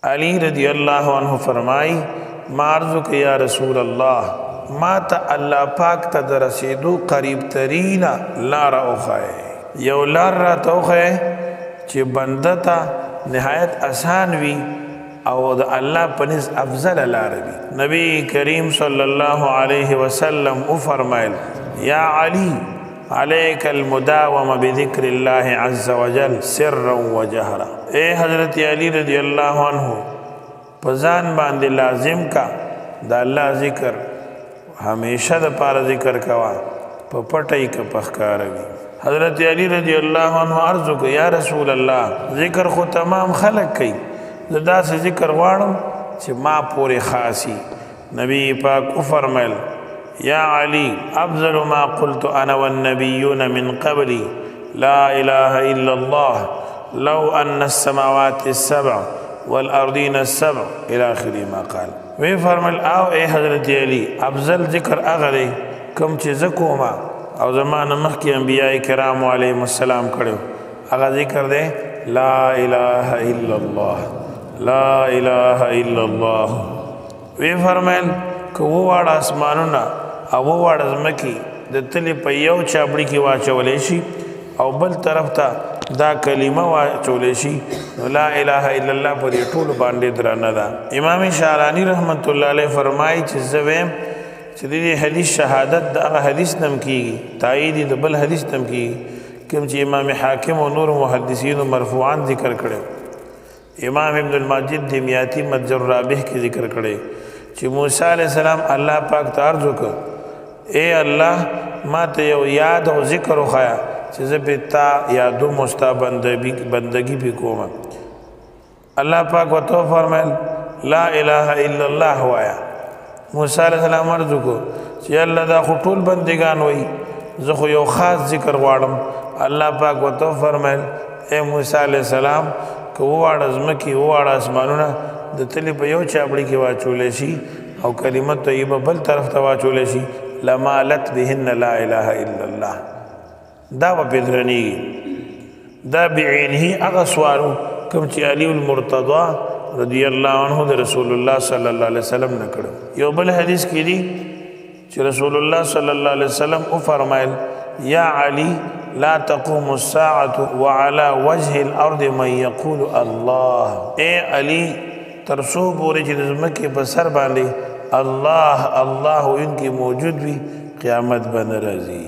علی رضی اللہ عنہ فرمائی مارزو کہ یا رسول اللہ ما تا اللہ پاک تا درسیدو قریب ترین لارا اوخائے یو لار را توخائے چی بندتا نہایت آسان وی او دا اللہ پنیز افضل لار بی نبی کریم صلی اللہ علیہ وسلم او فرمائل یا علی علیک المداوم بذکر اللہ عز وجل سرا و جہرا اے حضرت علی رضی اللہ عنہ پزان باندے لازم کا دا اللہ ذکر ہمیشہ دا پارا ذکر کوا پا پٹائی کا پخکاروی حضرت علی رضی اللہ عنہ عرضو کہ یا رسول اللہ ذکر خو تمام خلق کئی دا سے ذکر وارم چھ ما پوری خاصی نبی پاک او فرمائل یا علی افضل ما قلت انا والنبیون من قبلی لا الہ الا اللہ لو ان السماوات السبع والارضین السبع الى آخری ما قال وی فرمائل آو اے حضرت علی افضل ذکر اغلی کم چی زکو ما او زمان مخی انبیاء کرام علیہ السلام کرو اغا ذکر دے لا الہ الا اللہ لا الہ الا اللہ وی فرمائل کہ وہ وارد آسمانونا او وہ وارد ازمکی دا تلی پا یو چابڑی کی واچولیشی او بل طرف تا دا کلمہ واچولیشی لا الہ الا اللہ پر یہ طول باندے درانا دا امام شعرانی رحمت اللہ علیہ فرمائی چیز زویم چیزی حدیث شہادت دا حدیث نم کی گی تائیدی دا بل حدیث نم کی گی کم چی امام حاکم و نور محدثین و مرفوعان ذکر کرے امام ابن الماجد دمیاتی متجر رابح کی ذکر کرے چی موسیٰ علیہ السلام اللہ پاک تارزو کر اے اللہ ما تا یو یاد و ذکر و خوایا چیزے پہ تا یادو مستا بندگی پی کوما اللہ پاک و تو فرمائل لا الہ الا اللہ ہوایا موسیٰ علیہ السلام ارزو کو چی اللہ دا خطول بندگان ہوئی زخو یو خاص ذکر وارم اللہ پاک و تو فرمائل اے موسیٰ علیہ السلام کہ وہ وارد ازمکی وہ وارد اسمانونا دا تلی پا یو چاپڑی کی واچولے شی او کلمت طیبہ بل طرف تا واچولے شی لمالت بہن لا الہ الا اللہ دا با پیدرنی گی دا بعین ہی اغسوارو کم چی علی المرتضی رضی اللہ عنہ دا رسول اللہ صلی اللہ علیہ وسلم نکڑو یو بل حدیث کی دی چی رسول اللہ صلی اللہ علیہ وسلم او فرمائل یا علی لا تقوم الساعة وعلى وجه الارض من يقول اللہ اے علی ترسو پوری چی نظمکی بسر باندے اللہ اللہ ان کی موجود بھی قیامت بن رضی